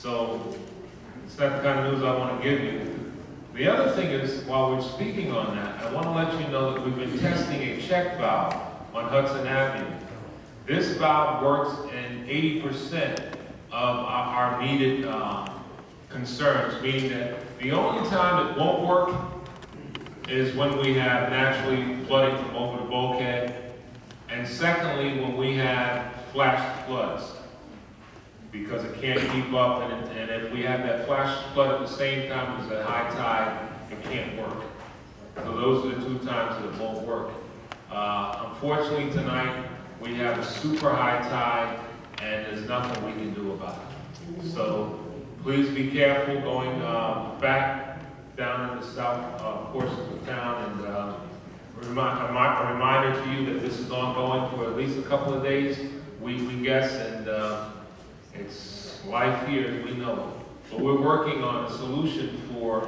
So it's not the kind of news I want to give you. The other thing is, while we're speaking on that, I want to let you know that we've been testing a check valve on Hudson Avenue. This valve works in 80% of our needed concerns, meaning that the only time it won't work is when we have naturally flooding from over the bulkhead, and secondly, when we have flash floods, because it can't keep up, and if we have that flash flood at the same time as the high tide, it can't work. So those are the two times that it won't work. Unfortunately tonight, we have a super high tide, and there's nothing we can do about it. So please be careful going back down in the south portion of the town, and a reminder to you that this is ongoing for at least a couple of days, we guess, and it's life here as we know it. But we're working on a solution for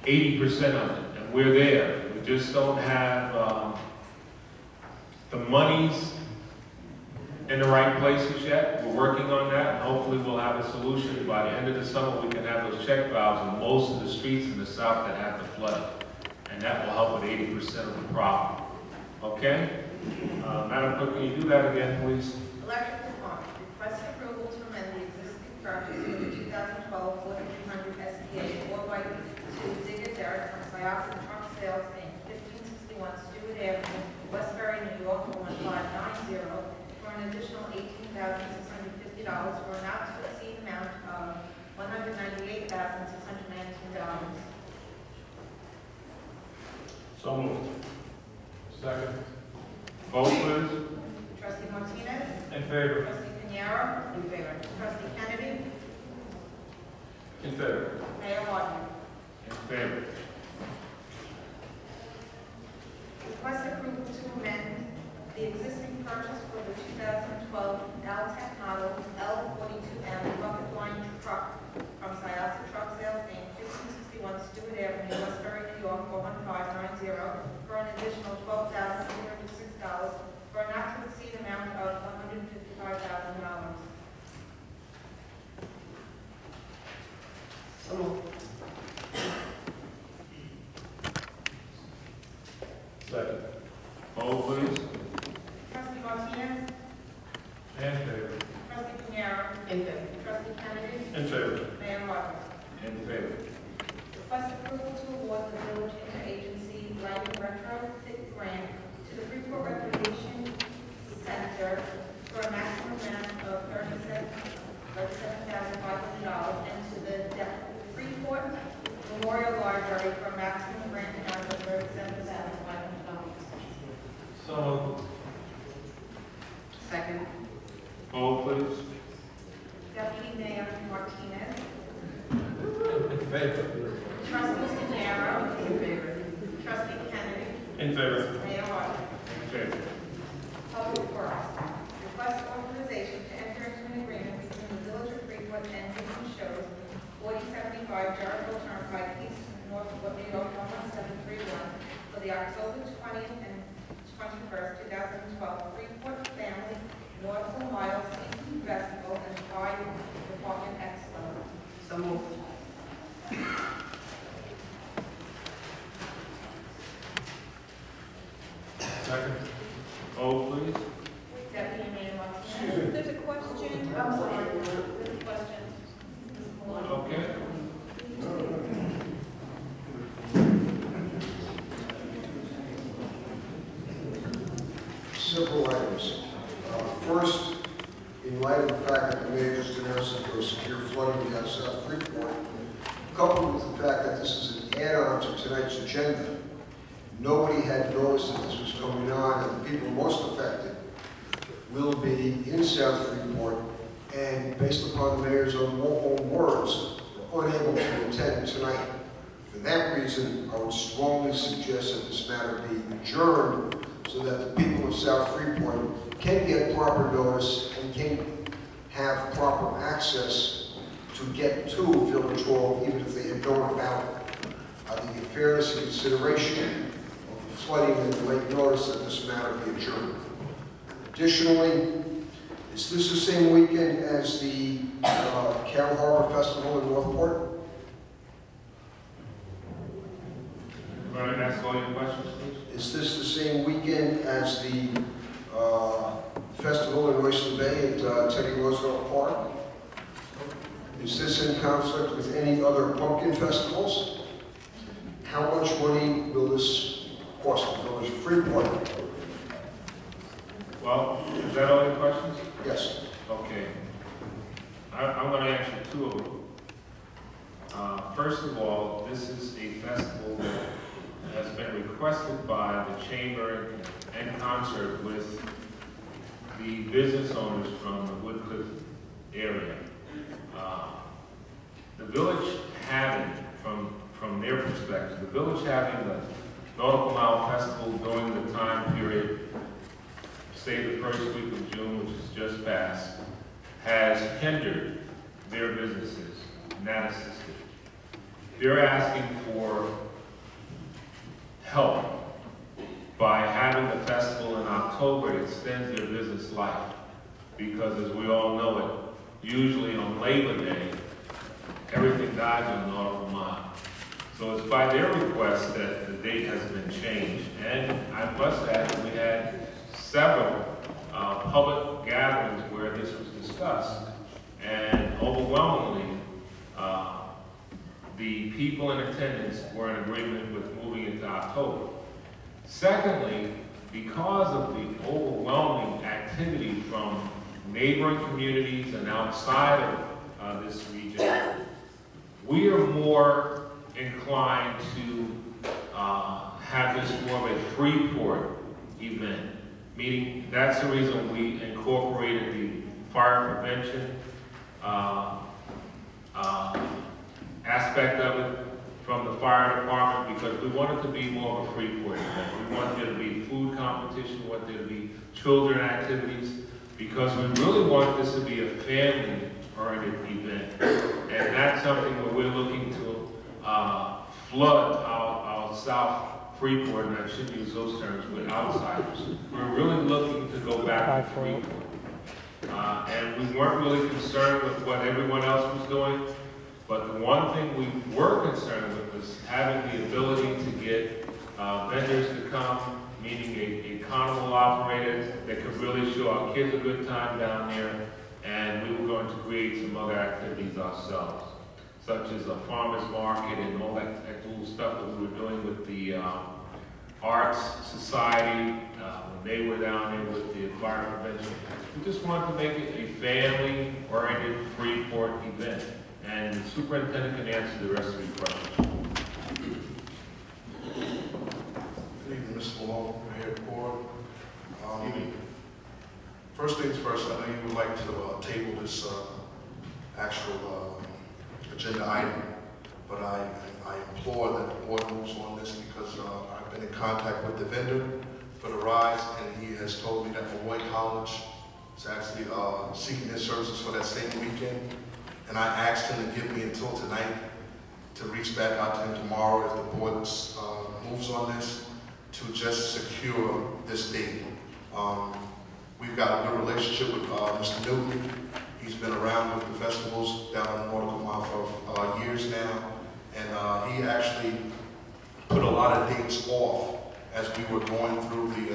80% of it, and we're there. We just don't have the monies in the right places yet. We're working on that, and hopefully we'll have a solution. By the end of the summer, we can have those check valves in most of the streets in the south that have the flooding. And that will help with 80% of the problem. Okay? Madam Clerk, can you do that again, please? Electric Department, request approval to amend the existing purchase of the 2012 4300 SPA 4x2 digger derrick from Syosset Truck Sales Inc., 1561 Stewart Avenue, Westbury, New York, 1590, for an additional $18,650 for a not to exceed amount of $198,619. So moved. Second. Vote, please. Trustee Martinez? In favor. Trustee Pinero? In favor. Trustee Kennedy? In favor. Mayor Martin? In favor. Request approval to amend the existing purchase for the 2012 Altech model L42M bucket line truck from Syosset Truck Sales Inc., 1561 Stewart Avenue, Westbury, New York, 41590, for an additional $12,306 for a not to exceed amount of $155,000. So moved. Second. Vote, please. Trustee Martinez? In favor. Trustee Pinero? In favor. Trustee Kennedy? In favor. Mayor Martin? In favor. Request approval to award the village interagency lighting retrofit grant to the Freeport Recreation Center for a maximum amount of $37,500 and to the Freeport Memorial Library for a maximum grant amount of $37,500. So moved. Second. Vote, please. Deputy Mayor Martinez. In favor. Trustee Pinero. In favor. Trustee Kennedy. In favor. Mayor Martin. In favor. Public Works. Request authorization to enter into an agreement between the Village of Freeport and Disney Shows, 4075 Jericho Turnpike, East Norfolk, New York, 11731, for the October 20th and 21st, 2012 Freeport Family Nautical Mile Seafood Festival and Fire Department Expo. So moved. Second. Vote, please. Deputy Mayor Martinez. There's a question. I'm sorry. There's a question. Okay. Several items. First, in light of the fact that the mayor just announced that there was severe flooding down South Freeport, coupled with the fact that this is an add-on to tonight's agenda, nobody had noticed that this was going on, and the people most affected will be in South Freeport, and based upon the mayor's own words, were unable to attend tonight. For that reason, I would strongly suggest that this matter be adjourned so that the people of South Freeport can get proper notice and can have proper access to get to Village Hall, even if they had known about it. I think in fairness and consideration of the flooding and the late notice that this matter be adjourned. Additionally, is this the same weekend as the Carroll Harbor Festival in Northport? Right, ask all your questions, please. Is this the same weekend as the festival in Oyster Bay at Teddy Roosevelt Park? Is this in conflict with any other pumpkin festivals? How much money will this cost the village of Freeport? Well, is that all your questions? Yes. Okay. I'm going to answer two of them. First of all, this is a festival that has been requested by the Chamber in concert with the business owners from the Woodcliff area. The village having, from their perspective, the village having the Nautical Mile Festival during the time period, say the first week of June, which is just passed, has hindered their businesses, not assisted. They're asking for help by having the festival in October. It extends their business life, because as we all know it, usually on Labor Day, everything dies on the Nautical Mile. So it's by their request that the date has been changed. And I must add that we had several public gatherings where this was discussed. And overwhelmingly, the people in attendance were in agreement with moving it to October. Secondly, because of the overwhelming activity from neighboring communities and outside of this region, we are more inclined to have this more of a Freeport event. Meaning, that's the reason we incorporated the fire prevention aspect of it from the fire department, because we want it to be more of a Freeport event. We want there to be food competition, we want there to be children activities, because we really want this to be a family-oriented event. And that's something where we're looking to flood our South Freeport, and I shouldn't use those terms, with outsiders. We're really looking to go back to Freeport. And we weren't really concerned with what everyone else was doing, but the one thing we were concerned with was having the ability to get vendors to come, meaning a carnival operator that could really show our kids a good time down there, and we were going to create some other activities ourselves, such as a farmer's market and all that cool stuff that we were doing with the Arts Society when they were down there with the fire prevention. We just wanted to make it a family-oriented Freeport event, and the superintendent can answer the rest of your questions. Good evening, Mr. Malone, Mayor Board. First things first, I know you would like to table this actual agenda item, but I implore that the board moves on this, because I've been in contact with the vendor for the rides, and he has told me that Malloy College is actually seeking their services for that same weekend. And I asked him to give me until tonight to reach back out to him tomorrow if the board moves on this, to just secure this date. We've got a good relationship with Mr. Newton. He's been around with the festivals down in the Nautical Mile for years now. And he actually put a lot of dates off as we were going through the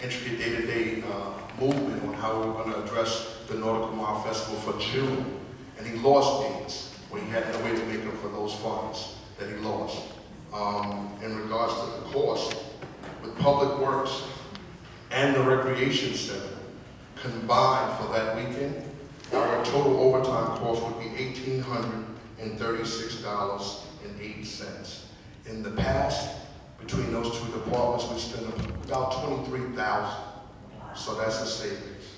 intricate day-to-day movement on how we were going to address the Nautical Mile Festival for June. And he lost dates when he had no way to make up for those funds that he lost. In regards to the cost, with Public Works and the Recreation Center combined for that weekend, our total overtime cost would be $1,836.08. In the past, between those two departments, we spent about $23,000. So that's a savings.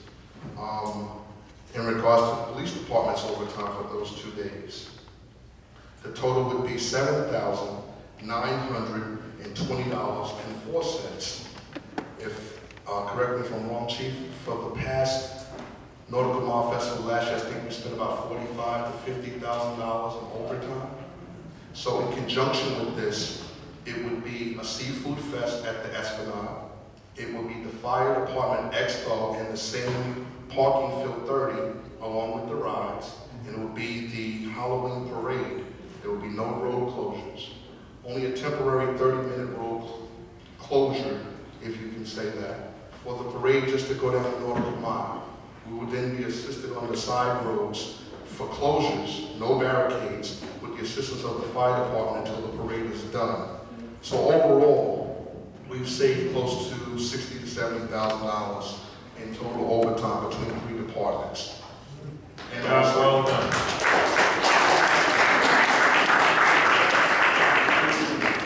In regards to the police department's overtime for those 2 days, the total would be $7,920.04. If, correct me if I'm wrong, Chief, for the past Nautical Mile Festival last year, I think we spent about $45,000 to $50,000 in overtime. So in conjunction with this, it would be a seafood fest at the Esplanade. It would be the fire department expo in the same parking field 30 along with the rides, and it will be the Halloween parade. There will be no road closures. Only a temporary 30-minute road closure, if you can say that, for the parade just to go down the nautical mile. We would then be assisted on the side roads for closures, no barricades, with the assistance of the fire department until the parade is done. So overall, we've saved close to $60,000 to $70,000 in total overtime between 3 departments. And Well done.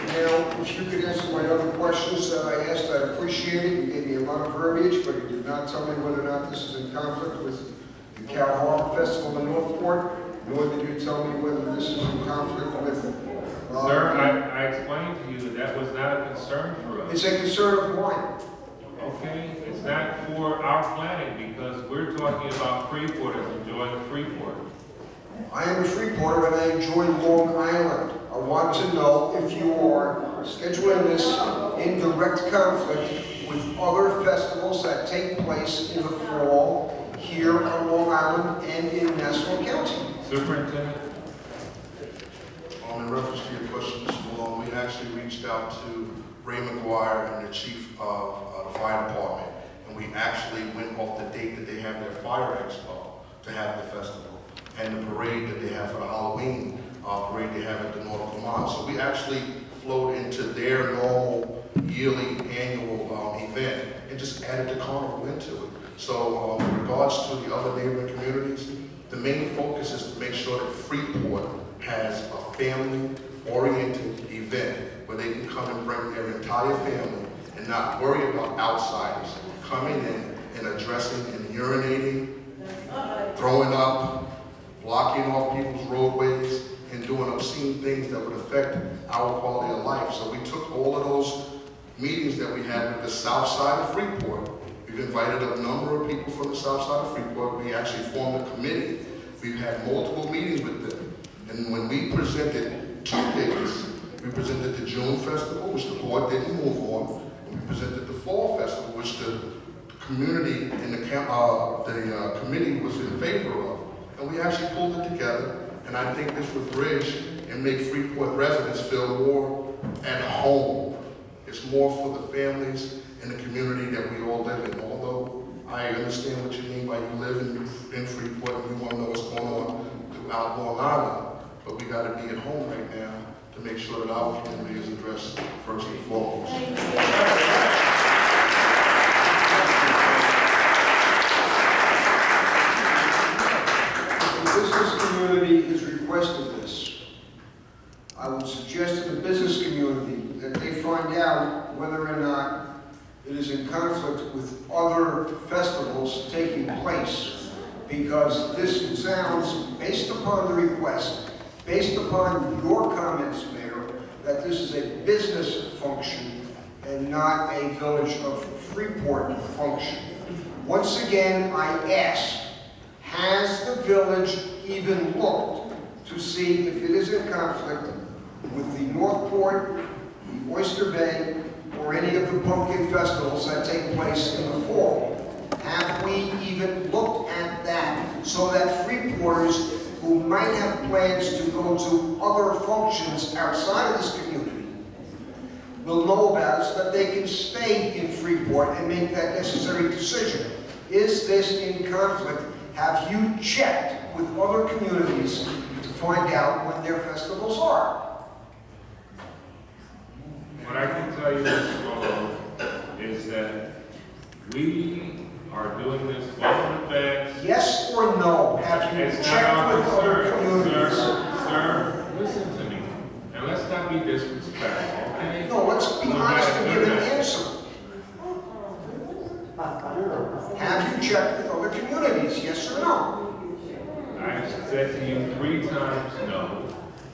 Now, if you could answer my other questions that I asked, I'd appreciate it. You gave me a lot of verbiage, but you did not tell me whether or not this is in conflict with the Cow Harbor Festival in Northport, nor did you tell me whether this is in conflict with... Sir, I explained to you that was not a concern for us. It's a concern of mine. Okay, it's not for our planning because we're talking about Freeporters enjoying Freeport. I am a Freeporter and I enjoy Long Island. I want to know if you are scheduling this in direct conflict with other festivals that take place in the fall here on Long Island and in Nassau County. Superintendent? In reference to your question, Mr. Malone, we actually reached out to Ray McGuire and the chief of the fire department, and we actually went off the date that they have their fire expo to have the festival, and the parade that they have for the Halloween parade they have at the Nautical Mile. So we actually flowed into their normal yearly annual event and just added the carnival into it. So in regards to the other neighboring communities, the main focus is to make sure that Freeport has a family-oriented event where they can come and bring their entire family and not worry about outsiders coming in and addressing and urinating, throwing up, blocking off people's roadways, and doing obscene things that would affect our quality of life. So we took all of those meetings that we had with the south side of Freeport. We've invited a number of people from the south side of Freeport. We actually formed a committee. We've had multiple meetings with them. And when we presented 2 days, we presented the June Festival, which the board didn't move on, and we presented the Fall Festival, which the community and the committee was in favor of. And we actually pulled it together, and I think this would bridge and make Freeport residents feel more at home. It's more for the families and the community that we all live in. Although I understand what you mean by you live in Freeport and you want to know what's going on throughout Long Island. But we got to be at home right now to make sure that our community is addressed first and foremost. If the business community has requested this, I would suggest to the business community that they find out whether or not it is in conflict with other festivals taking place. Because this sounds, based upon the request, based upon your comments, Mayor, that this is a business function and not a Village of Freeport function. Once again, I ask, has the village even looked to see if it is in conflict with the Northport, the Oyster Bay, or any of the pumpkin festivals that take place in the fall? Have we even looked at that so that Freeporters who might have plans to go to other functions outside of this community will know about it so that they can stay in Freeport and make that necessary decision? Is this in conflict? Have you checked with other communities to find out when their festivals are? What I can tell you, Mr. Rolo, is that we are doing this well in advance. Yes or no? Have you It's checked not with our other concern, communities? sir, listen to me. And let's not be disrespectful, okay? No, let's be honest and give an answer. Have you checked with other communities, yes or no? I said to you 3 times no.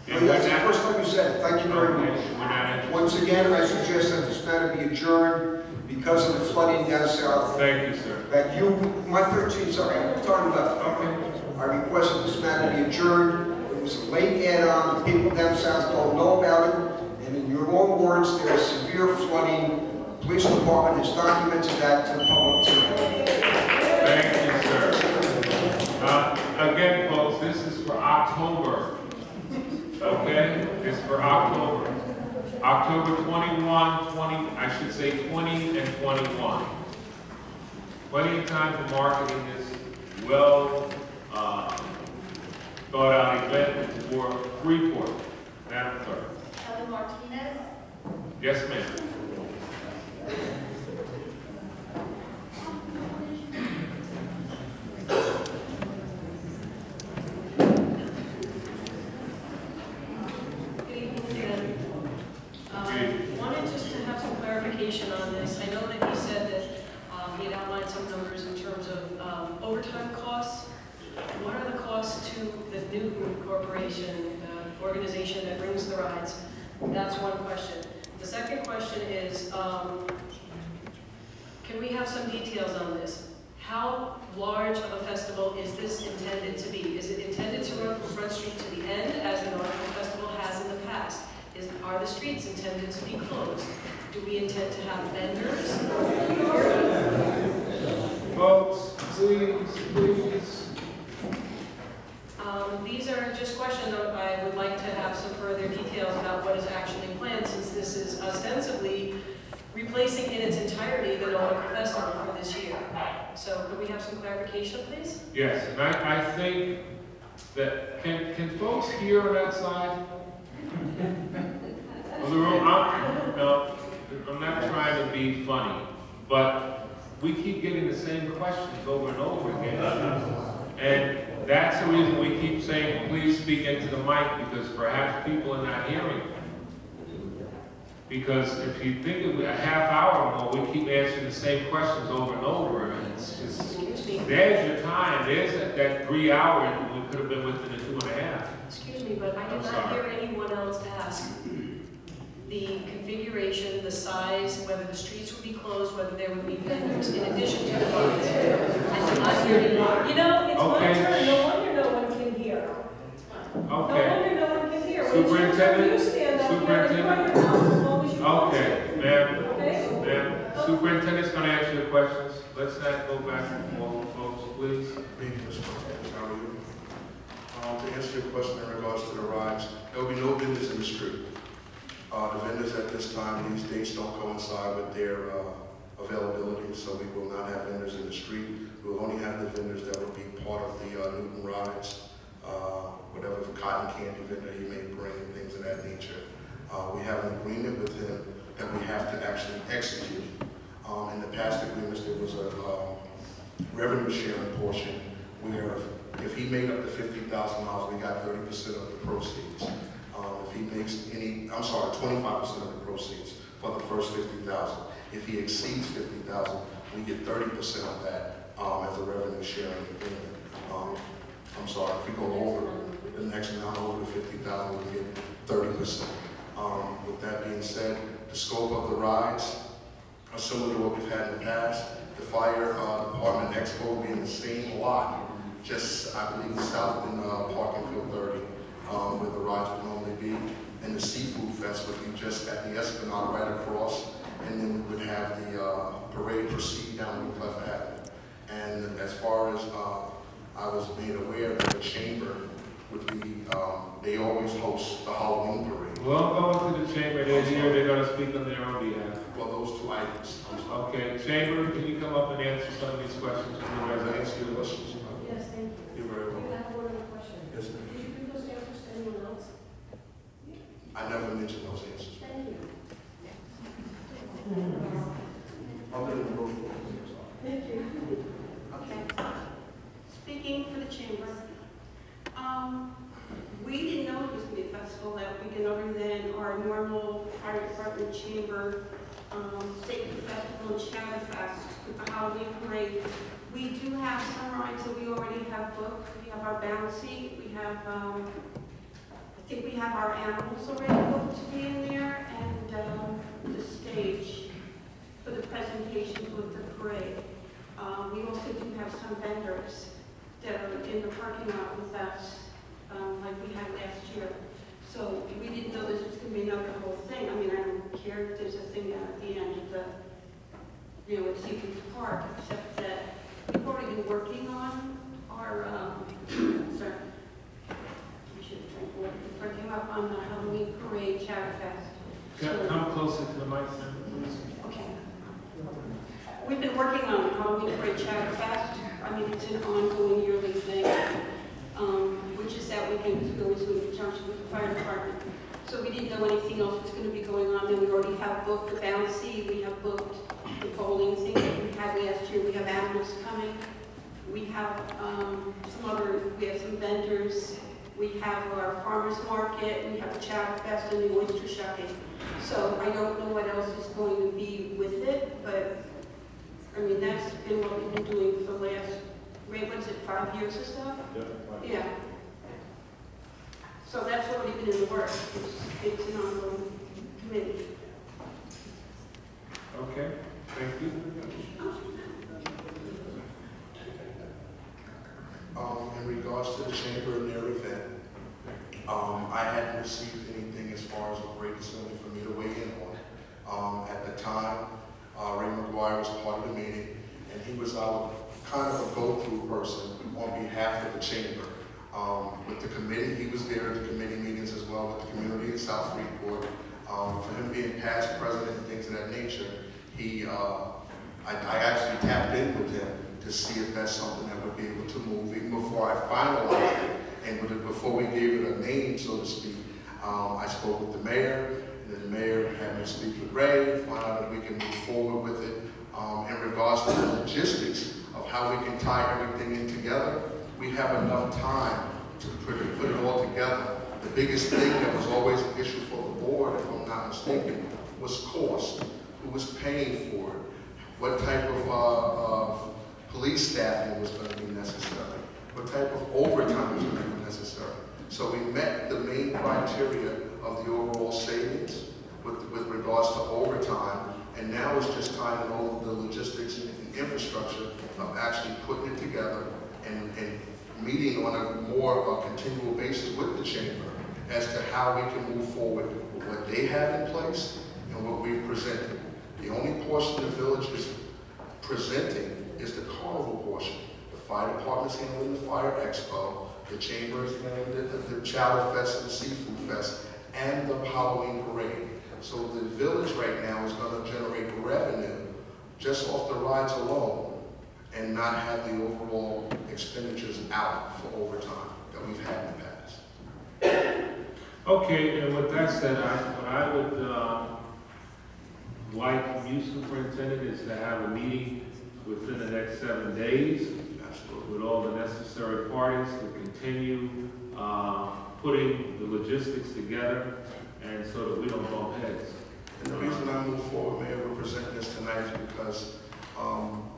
Well, that's the first time you said it. Thank you very much. We're not interested. Once again, I suggest that this matter be adjourned because of the flooding down south. Thank you, sir. That you, my 13, sorry, time left. Okay. I request that this matter be adjourned. It was a late add-on. The people down south don't know about it. And in your own words, there is severe flooding. The police department has documented that to the public tonight. Thank you, sir. again, folks, this is for October. Okay? It's for October. October 21, 20, I should say 20 and 21. Plenty of time for marketing this well thought out event for Freeport. Madam Clerk. Helen Martinez. Yes, ma'am. Good evening again. Wanted just to have some clarification on this. I know that he said that he had outlined some numbers in terms of overtime costs. What are the costs to the Newton Corporation, the organization that brings the rides? That's one question. The second question is, can we have some details on this? How large of a festival is this intended to be? Is it intended to run from Front Street to the end, as the Nautical Festival has in the past? Are the streets intended to be closed? Do we intend to have vendors? Folks, please. These are just questions that I would like to have some further details about what is actually planned, since this is ostensibly replacing in its entirety the Nautical Festival for this year. So could we have some clarification, please? Yes, and I think that, can folks hear on that side? Of the room? I'm not trying to be funny, but we keep getting the same questions over and over again. And that's the reason we keep saying, please speak into the mic, because perhaps people are not hearing. Because if you think of a half hour or more, we keep answering the same questions over and over, and it's just, there's your time, there's that 3 hours, and we could have been within the 2.5. Excuse me, but I did not hear anyone else ask the configuration, the size, whether the streets would be closed, whether there would be vendors, in addition to the rides. I did not hear any. You know, it's my turn. No wonder no one can hear. No wonder no one can hear. When it's your turn, you stand up here and run your mouth as long as you want to. Okay, ma'am. Superintendent's going to answer your questions. Let's not go back and forth, folks, please. Thank you, Mr. President. How are you? To answer your question in regards to the rides, there will be no vendors in the street. The vendors at this time, these dates don't coincide with their availability, so we will not have vendors in the street. We will only have the vendors that will be part of the Newton rides, whatever cotton candy vendor he may bring, things of that nature. We have an agreement with him that we have to actually execute. In the past agreements, there was a revenue sharing portion where if he made up the $50,000, we got 30% of the proceeds. If he makes 25% of the proceeds for the first $50,000. If he exceeds $50,000, we get 30% of that as a revenue sharing agreement. If we go over the next amount over the $50,000, we get 30%. With that being said, the scope of the rides are similar to what we've had in the past. The fire department expo will be in the same lot, just I believe south in Parking Field 30. Where the rides would normally be, and the seafood fest would be just at the Esplanade right across, and then we would have the parade proceed down Cleft Avenue. And as far as I was made aware that the chamber would be, they always host the Halloween parade. We'll go into the chamber, they're here, they're going to speak on their own behalf. Well, those two items. Okay, chamber, can you come up and answer some of these questions from the residents? Answer your questions. Yes, thank you. You're very welcome. I have one other question. Yes, ma'am. Did you give those answers to anyone else? I never mentioned those answers. Thank you. Other than the road. Thank you. Okay. Speaking for the chamber, we didn't know it was going to be a festival that weekend other than our normal fire department chamber safety festival and shadow fest with the Halloween parade. We do have some rides that we already have booked. We have our bouncy. We have, I think we have our animals already booked to be in there, and the stage for the presentations with the parade. We also do have some vendors that are in the parking lot with us, like we had last year. So we didn't know this was going to be another whole thing. I mean, I don't care if there's a thing down at the end of the, at Seafood Park, except that we've already been working on our coming up on the Halloween parade, Chowder Fest. Come closer to the mic, ma'am, please. Okay. We've been working on Halloween parade, Chowder Fest. I mean, it's an ongoing yearly thing, which is that we can go into in conjunction with the fire department. So we didn't know anything else was going to be going on. Then we already have booked the bouncy, we have booked the bowling thing that we had last year. We have animals coming. We have we have some vendors. We have our farmer's market. We have the Chowder Fest and the oyster shucking. So I don't know what else is going to be with it, but I mean, that's been what we've been doing for the last, wait, what's it, 5 years or so? Yeah. So that's already been in the works. It's an ongoing committee. Okay, thank you. In regards to the chamber and their event, I hadn't received anything as far as a break ceiling for me to weigh in on. At the time, Ray McGuire was part of the meeting, and he was our kind of a go-through person on behalf of the chamber. With the committee, he was there at the committee meetings as well with the community in South Freeport. For him being past president and things of that nature, I actually tapped in with him to see if that's something that would be able to move, even before I finalized it, and before we gave it a name, so to speak. I spoke with the mayor, and then the mayor had me speak with Ray, find out if we can move forward with it. In regards to the logistics of how we can tie everything in together, we have enough time to put it all together. The biggest thing that was always an issue for the board, if I'm not mistaken, was cost. Who was paying for it? What type of police staffing was going to be necessary? What type of overtime was going to be necessary? So we met the main criteria of the overall savings with regards to overtime, and now it's just tying in all of the logistics and infrastructure of actually putting it together and meeting on a more continual basis with the chamber as to how we can move forward with what they have in place and what we've presented. The only portion the village is presenting is the carnival portion. The fire department's handling the fire expo, the chamber is handling the Chowder Fest and the Seafood Fest, and the Halloween parade. So the village right now is going to generate revenue just off the rides alone and not have the overall expenditures out for overtime that we've had in the past. Okay, and with that said, what I would like from you, Superintendent, is to have a meeting within the next 7 days. Absolutely. With all the necessary parties to continue putting the logistics together, and so that we don't bump heads. And the reason I move forward, Mayor, we're presenting this tonight is because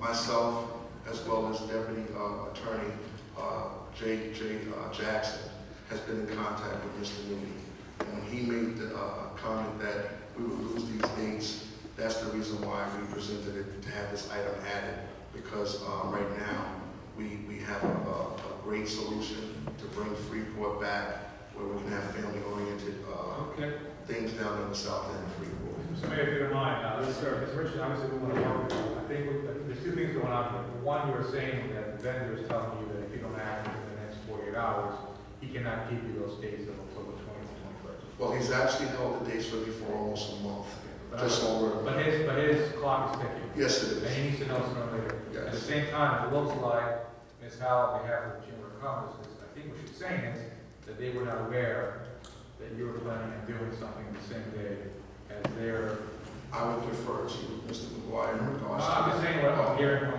myself, as well as Deputy Attorney Jay Jackson, has been in contact with Mr. Newby. And when he made the comment that we would lose these dates, that's the reason why we presented it, to have this item added. Because right now, we have a great solution to bring Freeport back, where we can have family-oriented things down in the south end of Freeport. Mr. Mayor, if you don't mind, Mr. Richardson, obviously we want to work with you. I think there's two things going on. One, you were saying that the vendor is telling you that if you don't act within the next 48 hours, he cannot give you those dates of October 20th and 21st. Well, he's actually held the dates for me for almost a month. Just over. But his clock is ticking. Yes, it is. And he needs to know sooner or later. Yes. At the same time, it looks like Ms. Howell, on behalf of the Chamber of Commerce, I think what she's saying is that they were not aware that you were planning on doing something the same day as their... I would defer to Mr. McGuire in regards to... I'm just saying what I'm hearing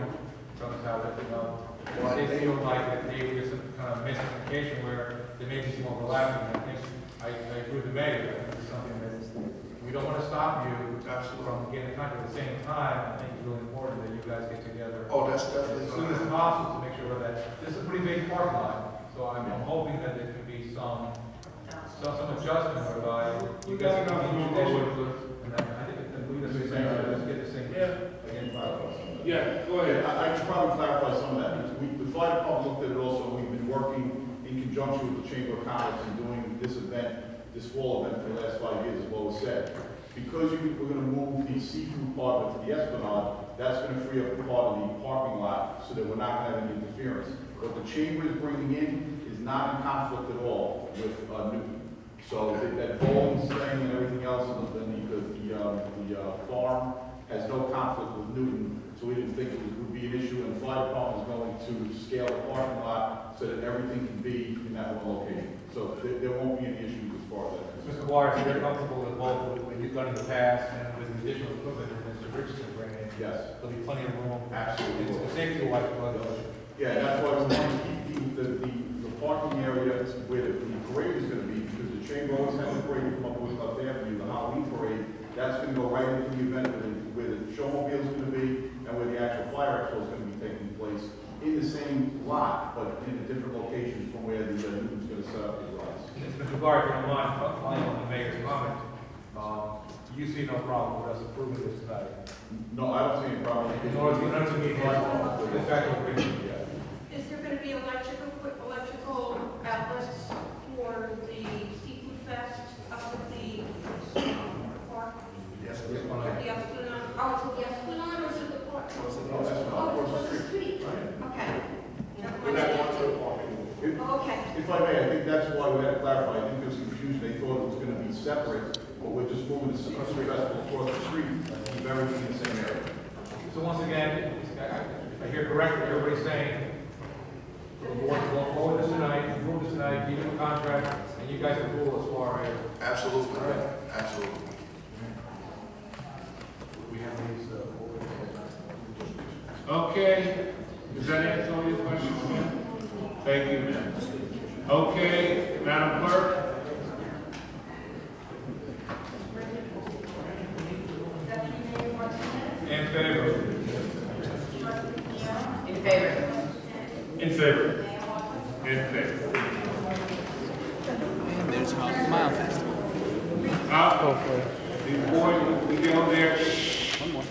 from Ms. Howell, that they feel like that they there's some kind of miscommunication where there may be some overlapping. I think I agree with the mayor. I think it's something that we don't want to stop you from getting in contact. At the same time, I think it's really important that you guys get together Oh, that's definitely as soon as possible to make sure that this is a pretty big parking lot. So I'm hoping that there can be some adjustment whereby you guys can be judicious. And I think that we just say, let's get this thing again filed. Yeah, go ahead. I should probably clarify some of that. The fire department looked at it also. We've been working in conjunction with the Chamber of Commerce and doing this event, this fall event for the last 5 years, as Lois said. Because we're going to move the seafood part of it to the Esplanade, that's going to free up the part of the parking lot so that we're not going to have any interference. What the Chamber is bringing in is not in conflict at all with Newton. So that bowling thing and everything else, and the farm has no conflict with Newton, so we didn't think it would be an issue, and the fire department is going to scale the parking lot so that everything can be in that one location. So there won't be any issues as far as that. Mr. Warren, so you're comfortable with both what you've done in the past and with the additional equipment that Mr. Richardson bringing in? Yes. There'll be plenty of room. Absolutely. And safety-wise, Yeah, that's why we want to keep the parking area where the parade is going to be, because the chamber always has a parade come up with North Avenue, the Halloween parade. That's going to go right into the event where the showmobile is going to be and where the actual fire expo is going to be taking place in the same lot, but in a different location from where the Newton's going to set up his rides. Mr. Garrett, if you don't mind, following on the mayor's comment, you see no problem with us approving this tonight? No, I don't see any problem. In order to meet the federal agreement, yeah. Is there going to be electrical outlets for the seafood fest up at the park? Yes, The Esplanade? Oh, it's the Esplanade or is it the park? No, it's Oh, it's the street. Okay. We're not going to the parking. Oh, okay. If I may, I think that's why we had to clarify. I think there was confusion. They thought it was going to be separate, but we're just moving the seafood festival across the street and keep everything in the same area. So once again, I hear correctly, everybody's saying, we'll forward this tonight, approve this tonight, give them a contract, and you guys can rule as far as. Absolutely, All right. absolutely. We have these, Okay, does that answer all your questions, ma'am? Thank you, ma'am. Okay, Madam Clerk? Deputy Mayor Martinez? in favor. In favor. In favor. In favor. And there's Haunted Mile Festival. Before we go there, One more.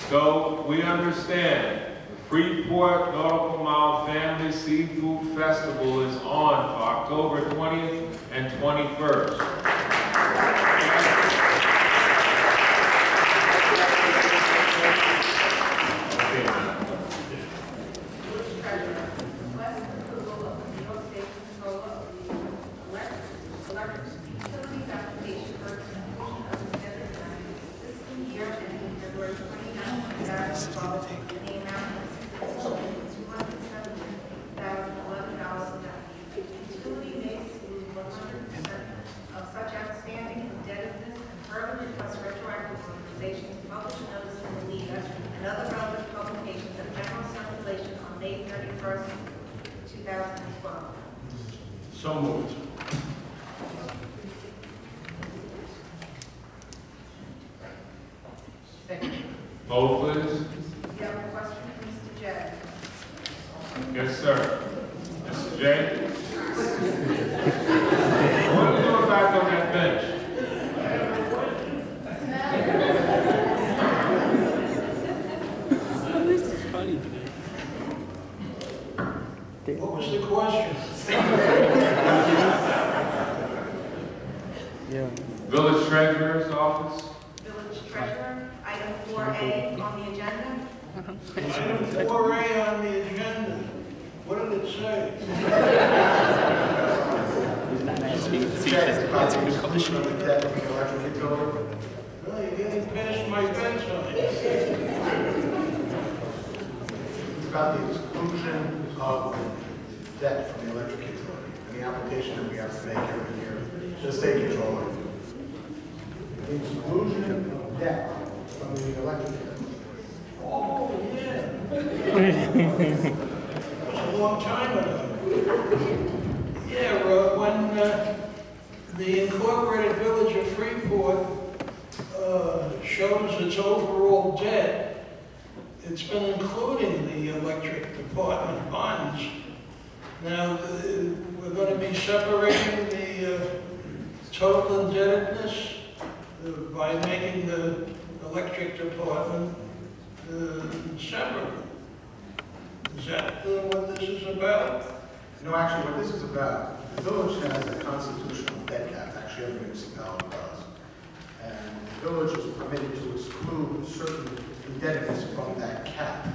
so we understand the Freeport Nautical Mile Family Seafood Festival is on for October 20th and 21st. Okay, ma'am. Village Treasurer, request approval of the New York State Controller of the electric utilities application for execution of the designated fiscal year ending February 29, 2012, in the amount of $217,011. Utility may exclude 100% of such outstanding indebtedness and further request retroactive authorization to publish notice in the Leader and other relevant publications of general circulation on May 31st, 2012. So moved. Second. Vote, please. You have a question, Mr. Jay? Yes, sir. Mr. J? What are you doing back on that bench? This is funny today. What was the question? Yeah. Village Treasurer's Office? Village Treasurer, item 4A on the agenda. Item 4A on the agenda. What did it say? He's not asking. See, that's a good question. Well, you're getting past my bedtime. It's about the exclusion of debt from the electric utility, and the application that we have to make every year to the state controller. The exclusion of debt from the electric utility. Oh, yeah. That was a long time ago. Yeah, when the Incorporated Village of Freeport shows its overall debt, it's been including the electric department bonds. Now, we're going to be separating the total indebtedness by making the electric department separate. Is that what this is about? No, actually, what this is about, the village has a constitutional debt cap, actually every municipality does. And the village is permitted to exclude certain indebtedness from that cap.